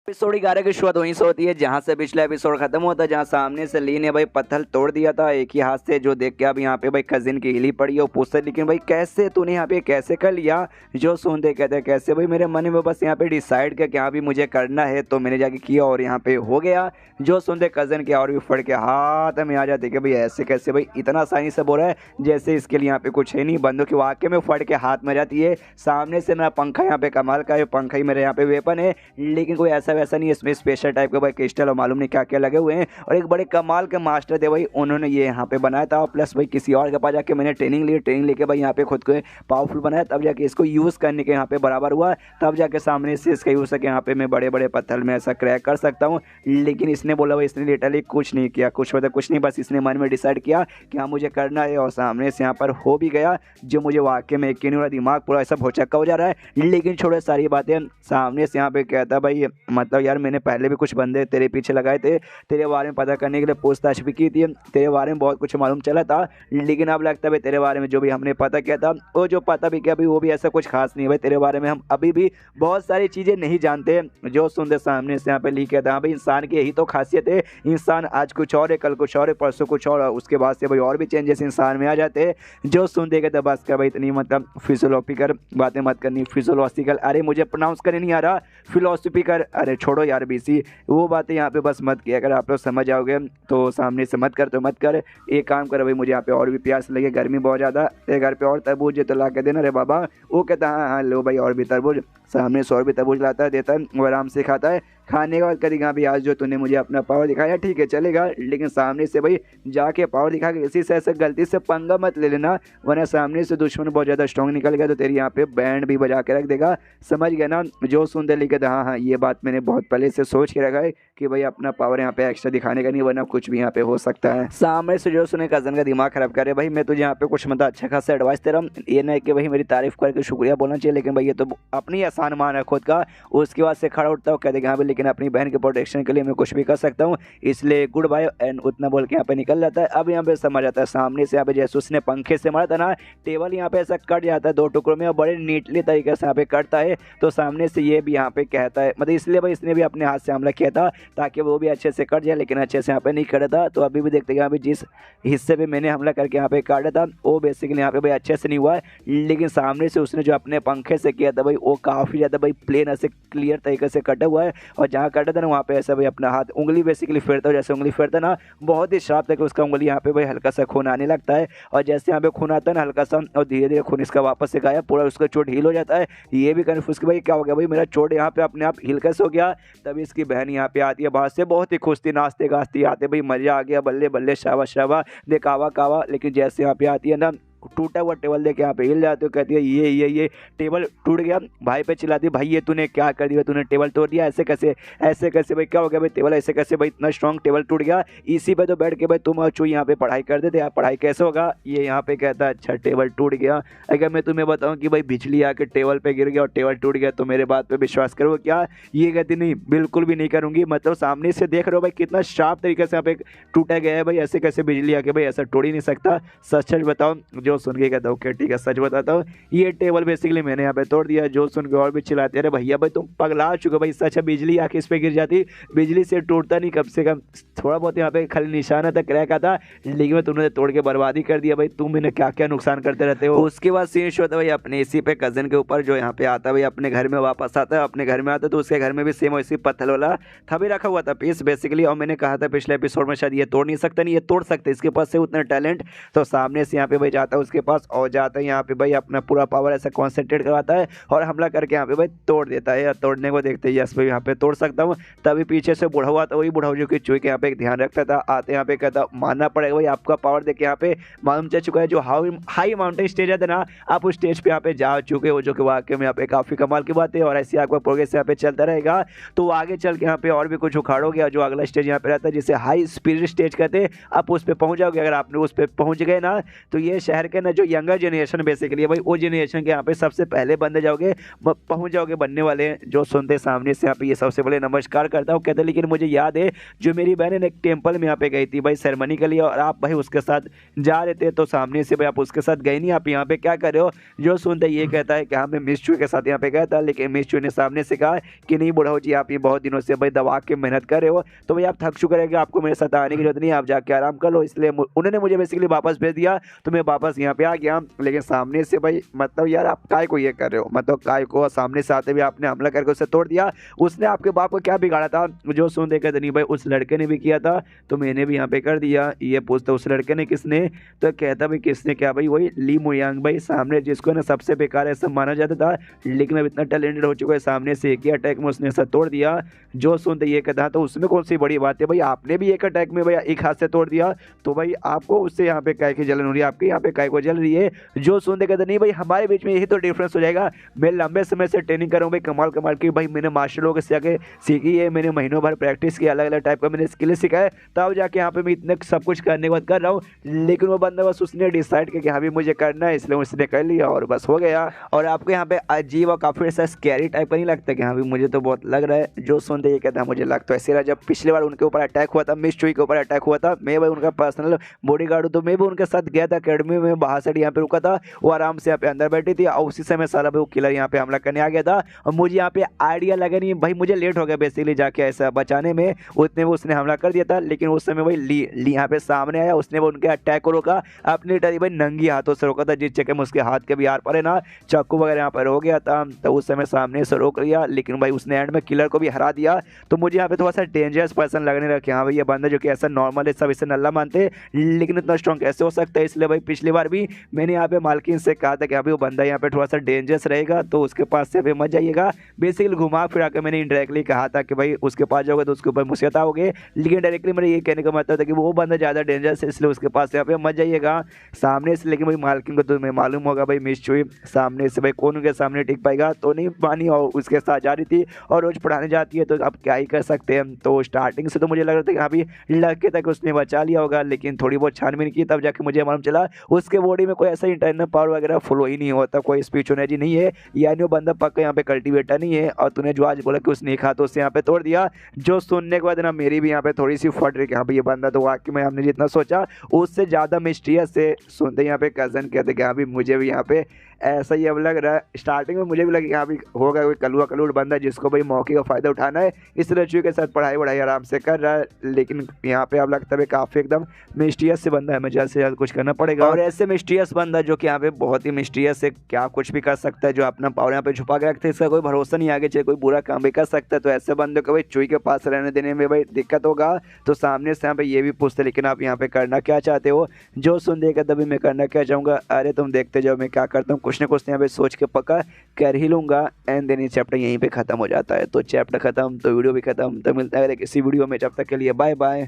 Episode 11 की शुरुआत वहीं से होती है जहां से पिछला एपिसोड खत्म होता है, जहां सामने से ली ने भाई पत्थर तोड़ दिया था एक ही हाथ से, जो देख के अब यहाँ पे भाई कजिन की हिली पड़ी है। वो पूछते लेकिन भाई कैसे तूने यहाँ पे कैसे कर लिया। जो सुनते कहते हैं कैसे भाई, मेरे मन में बस यहाँ पे डिसाइड करके यहाँ भी मुझे करना है तो मैंने जाके किया और यहाँ पे हो गया। जो सुनते कजन के और भी फट के हाथ में आ जाते कि भाई ऐसे कैसे भाई, इतना आसानी से बोल रहा है जैसे इसके लिए यहाँ पे कुछ है नहीं। बंदूक की वाकई में फट के हाथ में जाती है। सामने से मेरा पंखा यहाँ पे कमाल का है, पंखा ही मेरे यहाँ पे वेपन है, लेकिन कोई ऐसा वैसा नहीं है। इसमें स्पेशल टाइप के भाई क्रिस्टल और मालूम नहीं क्या क्या लगे हुए हैं। और एक बड़े कमाल के मास्टर थे भाई, उन्होंने ये यहाँ पे बनाया था। प्लस भाई किसी और के पास जाके मैंने ट्रेनिंग लेके भाई यहाँ पे खुद को पावरफुल बनाया, तब जाके इसको यूज़ करने के यहाँ पे बराबर हुआ। तब जाके सामने से इसका यूज़ करके यहाँ पे मैं बड़े बड़े पत्थर में ऐसा क्रैक कर सकता हूँ। लेकिन इसने बोला भाई, इसने लिटरली कुछ नहीं किया, कुछ मतलब कुछ नहीं, बस इसने मन में डिसाइड किया कि हाँ मुझे करना है और सामने से यहाँ पर हो भी गया। जो मुझे वाकई में यकीन हुआ, दिमाग पूरा ऐसा भौचक्का हो जा रहा है। लेकिन छोड़ो सारी बातें, सामने से यहाँ पे कहता भाई मतलब यार मैंने पहले भी कुछ बंदे तेरे पीछे लगाए थे, तेरे बारे में पता करने के लिए पूछताछ भी की थी, तेरे बारे में बहुत कुछ मालूम चला था। लेकिन अब लगता है भाई तेरे बारे में जो भी हमने पता किया था, वो जो पता भी किया भाई वो भी ऐसा कुछ खास नहीं है भाई। तेरे बारे में हम अभी भी बहुत सारी चीज़ें नहीं जानते। जो सुनते सामने से यहाँ पे लिख था भाई, इंसान की यही तो खासियत है, इंसान आज कुछ और है, कल कुछ और है, परसों कुछ और, उसके बाद से भाई और भी चेंजेस इंसान में आ जाते हैं। जो सुनते कहते बस का भाई इतनी मतलब फिजोलॉजिकल बातें मत करनी, फिजोलॉजिकल, अरे मुझे प्रोनाउंस करने नहीं आ रहा, फिलोसफिकल, अरे छोड़ो यार बीसी, वो बातें यहाँ पे बस मत किया। अगर आप लोग समझ आओगे तो सामने से मत कर तो मत कर। एक काम कर भाई, मुझे यहाँ पे और भी प्यास लगे, गर्मी बहुत ज़्यादा, तेरे घर पे और तरबूज है तो ला के देना रे बाबा। वो कहता हाँ हाँ लो भाई और भी तरबूज। सामने से और भी तरबूज लाता है, देता है, वो आराम से खाता है। खाने के बाद करेगा भाई आज जो तूने मुझे अपना पावर दिखाया ठीक है चलेगा, लेकिन सामने से भाई जाके पावर दिखा के किसी से ऐसे गलती से पंगा मत ले लेना, वरना सामने से दुश्मन बहुत ज़्यादा स्ट्रॉन्ग निकल गया तो तेरी यहाँ पे बैंड भी बजा के रख देगा। समझ गया ना। जो सुनते लिखे थे हाँ हाँ ये बात मैंने बहुत पहले से सोच के रखा है कि भाई अपना पावर यहाँ पे एक्स्ट्रा दिखाने का नहीं, वरना कुछ भी यहाँ पे हो सकता है। सामने से जो सुने कजन का दिमाग खराब करे भाई, मैं तुझे यहाँ पे कुछ मतलब अच्छा खासा एडवाइस दे रहा हूँ, ये नहीं कि भाई मेरी तारीफ करके शुक्रिया बोलना चाहिए, लेकिन भाई ये तो अपनी आसान मान है खुद का। उसके बाद से खड़ा उठता हूँ, कह देगा हाँ भाई लेकिन अपनी बहन के प्रोटेक्शन के लिए मैं कुछ भी कर सकता हूँ, इसलिए गुड बाय एंड उतना बोल के यहाँ पे निकल जाता है। अब यहाँ पे समझ आता है सामने से यहाँ पे जैसे उसने पंखे से मारा था ना, टेबल यहाँ पे ऐसा कट जाता है दो टुकड़ों में और बड़े नीटली तरीके से यहाँ पे कटता है। तो सामने से ये भी यहाँ पे कहता है मतलब इसलिए भाई इसने भी अपने हाथ से हमला किया था ताकि वो भी अच्छे से कट जाए, लेकिन अच्छे से यहाँ पे नहीं कटा था। तो अभी भी देखते हैं यहाँ पे जिस हिस्से पे मैंने हमला करके यहाँ पे काटा था वो बेसिकली यहाँ पे भाई अच्छे से नहीं हुआ है, लेकिन सामने से उसने जो अपने पंखे से किया था भाई वो काफ़ी ज़्यादा भाई प्लेन ऐसे क्लियर तरीके से कटा हुआ है। और जहाँ कटा था ना वहाँ पे ऐसा भाई अपना हाथ उंगली बेसिकली फेरता है, जैसे उंगली फेरता ना बहुत ही शार्प तक उसका उंगली यहाँ पे भाई हल्का सा खून आने लगता है। और जैसे यहाँ पे खून आता है ना हल्का सा, और धीरे धीरे खून इसका वापस से गायब, पूरा उसका चोट हील हो जाता है। ये भी कन्फ्यूज कि भाई क्या हो गया भाई, मेरा चोट यहाँ पे अपने आप हील कैसे हो गया। तभी इसकी बहन यहाँ पे आती है बाहर से, बहुत ही खुश थी, नाचते गाजते आते भाई मजा आ गया, बल्ले बल्ले शावा शावा दिखावा कावा। लेकिन जैसे यहाँ पे आती है ना टूटा हुआ टेबल देके यहाँ पे हिल जाते हो, कहती है ये टेबल टूट गया। भाई पे चिल्लाती है भाई ये तूने क्या कर दिया, तूने टेबल तोड़ दिया, ऐसे कैसे भाई, क्या हो गया भाई टेबल ऐसे कैसे भाई, इतना स्ट्रॉन्ग टेबल टूट गया, इसी पे तो बैठ के भाई तुम और चू यहाँ पे पढ़ाई कर देते यार, पढ़ाई कैसे होगा। ये यहाँ पे कहता है अच्छा टेबल टूट गया, अगर मैं तुम्हें बताऊँ कि भाई बिजली आके टेबल पे गिर गया और टेबल टूट गया तो मेरे बात पे विश्वास करो क्या। ये कहती नहीं बिल्कुल भी नहीं करूँगी, मतलब सामने से देख रहे हो भाई कितना शार्प तरीके से यहाँ पे टूटा गया है भाई, ऐसे कैसे बिजली आके भाई ऐसा टूट ही नहीं सकता, सच सच बताओ। जो सुन के कहता हूँ ठीक है सच बताता हूँ, ये टेबल बेसिकली मैंने यहाँ पे तोड़ दिया। जो सुन के और भी चिल्लाते अरे भैया भाई तुम पगला चुके भाई, सच है बिजली आके इस पे गिर जाती, बिजली से टूटता नहीं, कम से कम थोड़ा बहुत यहाँ पे खाली निशान था क्रैक आता, लेकिन तुमने तोड़ के बर्बादी कर दिया भाई, तुम इन्हें क्या क्या नुकसान करते रहते हो। उसके बाद सीन शो होता है भाई अपने इसी पे कजन के ऊपर, जो यहाँ पे आता है भाई अपने घर में वापस आता है, अपने घर में आता है तो उसके घर में भी सेम वैसी पत्थर वाला था भी रखा हुआ था पीस बेसिकली। और मैंने कहा था पिछले एपिसोड में शायद ये तोड़ नहीं सकता, नहीं ये तोड़ सकते, इसके पास से उतना टैलेंट। तो सामने से यहाँ पे भाई जाता है उसके पास और जाता है यहाँ पे भाई अपना पूरा पावर ऐसा कॉन्सेंट्रेट करवाता है और हमला करके यहाँ पे भाई तोड़ देता है। या तोड़ने को देखते ही यस भाई यहाँ पे तोड़ सकता हूँ। तभी पीछे से बुढ़ा हुआ था, वही बुढ़ा जो कि चूहे के यहाँ पे एक ध्यान रखता था, आते यहाँ पे कहता मानना पड़ेगा भाई आपका पावर देख के यहाँ पे मालूम चल चुका है, जो हाई माउंटेन स्टेज है ना आप उस स्टेज पे यहाँ पे जा चुके हो, जो कि वाकई में यहाँ पे काफ़ी कमाल की बात है। और ऐसे आपका प्रोग्रेस यहाँ पे चलता रहेगा तो आगे चल के यहाँ पे और भी कुछ उखाड़ोगे, जो अगला स्टेज यहाँ पे रहता है जिसे हाई स्पिरिट स्टेज कहते हैं, आप उस पर पहुँच जाओगे। अगर आपने उस पर पहुँच गए ना तो ये शहर के ना जो यंगर जनरेशन बेसिकली है भाई, वो जनरेशन के यहाँ पे सबसे पहले बंदे जाओगे, पहुंच जाओगे बनने वाले हैं। जो सुनते सामने से यहाँ पे ये सबसे पहले नमस्कार करता हूँ, कहते हैं लेकिन मुझे याद है जो मेरी बहन ने एक टेम्पल में यहाँ पे गई थी भाई सेरेमनी के लिए, और आप भाई उसके साथ जा रहे थे, तो सामने से भाई आप उसके साथ गए नहीं, आप यहाँ पे क्या कर रहे हो। जो सुनते ये कहता है कि हाँ मैं मिस चू के साथ यहाँ पे गया था, लेकिन मिस चू ने सामने से कहा कि नहीं बुढ़ाओ जी, आप ये बहुत दिनों से भाई दबा के मेहनत कर रहे हो, तो भाई आप थक चुके रहेंगे, आपको मेरे साथ आने की जरूरत नहीं, आप जाके आराम कर लो। इसलिए उन्होंने मुझे बेसिकली वापस भेज दिया, तो मैं वापस यहाँ पे आ गया। लेकिन सामने से भाई मतलब यार आप काय को ये कर रहे हो, मतलब काय को सामने से आते हुए आपने हमला करके उसे तोड़ दिया। उसने आपके बाप को क्या बिगाड़ा था। जो सुन देखा नहीं भाई उस लड़के ने भी किया था, तो मैंने भी यहाँ पे कर दिया। ये पूछता उस लड़के ने किसने, तो कहता भाई किसने क्या, भाई वही ली मुयांग भाई, सामने जिसको ना सबसे बेकार ऐसा माना जाता था, लेकिन अब इतना टैलेंटेड हो चुका है, सामने से एक ही अटैक में उसने ऐसा तोड़ दिया। जो सुनते ये कहता तो उसमें कौन सी बड़ी बात है भाई, आपने भी एक अटैक में भाई एक हाथ से तोड़ दिया, तो भाई आपको उससे यहाँ पे काय की जलन हो रही है, आपके यहाँ पे काय को जल रही है। जो सुनते कहते नहीं भाई हमारे बीच में यही तो डिफरेंस हो जाएगा, मैं लंबे समय से ट्रेनिंग कर रहा हूँ भाई, कमाल कमाल की भाई, मैंने मार्शल लोगों से आगे सीखी है, मैंने महीनों भर प्रैक्टिस की, अलग अलग टाइप का मैंने स्किल सीखा है, तब जाके यहाँ पे मैं इतने सब कुछ करने के बाद कर रहा हूँ। लेकिन वो बंदा बस उसने डिसाइड किया कि हाँ भी मुझे करना है, इसलिए उसने कर लिया और बस हो गया। और आपको यहाँ पे अजीब और काफी ऐसा स्कैरी टाइप का नहीं लगता कि हाँ भी मुझे तो बहुत लग रहा है। जो सुनते ये कहता है मुझे लगता है ऐसे रहा, जब पिछली बार उनके ऊपर अटैक हुआ था, मिस चुई के ऊपर अटैक हुआ था, मैं भाई उनका पर्सनल बॉडीगार्ड हूँ, तो मैं भी उनके साथ गया था अकेडमी में, बाहर से यहाँ पे रुका था, वो आराम से यहाँ पे अंदर बैठी थी, और उसी समय सारा भाई वो किलर यहाँ पे हमला करने आ गया था, और मुझे यहाँ पे आइडिया लगा नहीं भाई, मुझे लेट हो गया बेसिकली जाके ऐसा बचाने में, उतने में उसने हमला कर दिया था। लेकिन उस समय भाई ली यहाँ पे सामने आया, उसने वो उनके अटैक को रोका, अपनी टरी भाई नंगी हाथों से रोका था, जिस चक्कर में उसके हाथ के भी आर पर है ना चाकू वगैरह यहाँ पर हो गया था, तो उस समय सामने से रोक लिया। लेकिन भाई उसने एंड में किलर को भी हरा दिया, तो मुझे यहाँ पे थोड़ा सा डेंजरस पर्सन लगने लगा कि हाँ भाई ये बंदा जो कि ऐसा नॉर्मल है, सब इसे नल्ला मानते, लेकिन इतना स्ट्रॉन्ग कैसे हो सकता है। इसलिए भाई पिछली बार भी मैंने यहाँ पे मालकिन से कहा था कि अभी वो बंदा यहाँ पे थोड़ा सा डेंजरस रहेगा, तो उसके पास से अभी मत जाइएगा। बेसिकली घुमा फिरा के मैंने इनडायरेक्टली कहा था कि भाई उसके पास जाओगे तो उसके ऊपर मुसीबत आओगे, लेकिन डायरेक्टली मेरे ये कहने का मतलब था कि वो बंदा ज़्यादा डेंजरस है, इसलिए उसके पास यहाँ पे मत जाइएगा सामने से। लेकिन भाई मालकिन को तुम्हें मालूम होगा भाई मिस चुई सामने से भाई कौन उनके सामने टिक पाएगा, तो नहीं मानी और उसके साथ जा रही थी और रोज पढ़ाने जाती है, तो अब क्या ही कर सकते हैं। तो स्टार्टिंग से तो मुझे लग रहा था कि हाँ भी लड़के तक उसने बचा लिया होगा, लेकिन थोड़ी बहुत छानबीन की तब जाके मुझे मालूम चला उसके बॉडी में कोई ऐसा इंटरनल पावर वगैरह फ्लो ही नहीं होता, कोई स्पीच एनर्जी नहीं है, यानी वो बंदा पक्का यहाँ पे कल्टीवेटर नहीं है। और तूने जो आज बोला कि उसने एक हाथ उससे यहाँ पे तोड़ दिया, जो सुनने के बाद ना मेरी भी यहाँ पे थोड़ी सी फट रही कि हाँ भाई ये बंदा तो वाकई में हमने जितना सोचा उससे ज़्यादा मिस्टीरियस से। सुनते यहाँ पे कज़न कहते कि हाँ भी मुझे भी यहाँ पे ऐसा ही अब लग रहा है। स्टार्टिंग में मुझे भी लगा कि हाँ भी होगा कोई कलुआ कलूड़ बंदा जिसको भाई मौके का फ़ायदा उठाना है, इसलिए चूहे के साथ पढ़ाई वढ़ाई आराम से कर रहा है। लेकिन यहाँ पे अब लगता है काफ़ी एकदम मिस्टीरियस से बंदा है, हमें जल्द से जल्द कुछ करना पड़ेगा। और ऐसे मिस्टीरियस बंदा जो कि यहाँ पे बहुत ही मिस्टीरियस है, क्या कुछ भी कर सकता है, जो अपना पावर यहाँ पे छुपा के रखते हैं, इसका कोई भरोसा नहीं, आगे चाहे कोई बुरा काम भी कर सकता है। तो ऐसे बंदे को भाई चूहे के पास रहने देने में भाई दिक्कत होगा। तो सामने से यहाँ पे ये भी पूछते लेकिन आप यहाँ पे करना क्या चाहते हो। जो सुन देगा तभी मैं करना क्या चाहूँगा, अरे तुम देखते जाओ मैं क्या करता हूँ, कुछ ना कुछ यहाँ पे सोच के पक्का कर ही लूँगा। एंड देन ये चैप्टर यहीं पे ख़त्म हो जाता है। तो चैप्टर ख़त्म तो वीडियो भी ख़त्म। तो मिलता है किसी वीडियो में, जब तक के लिए बाय बाय।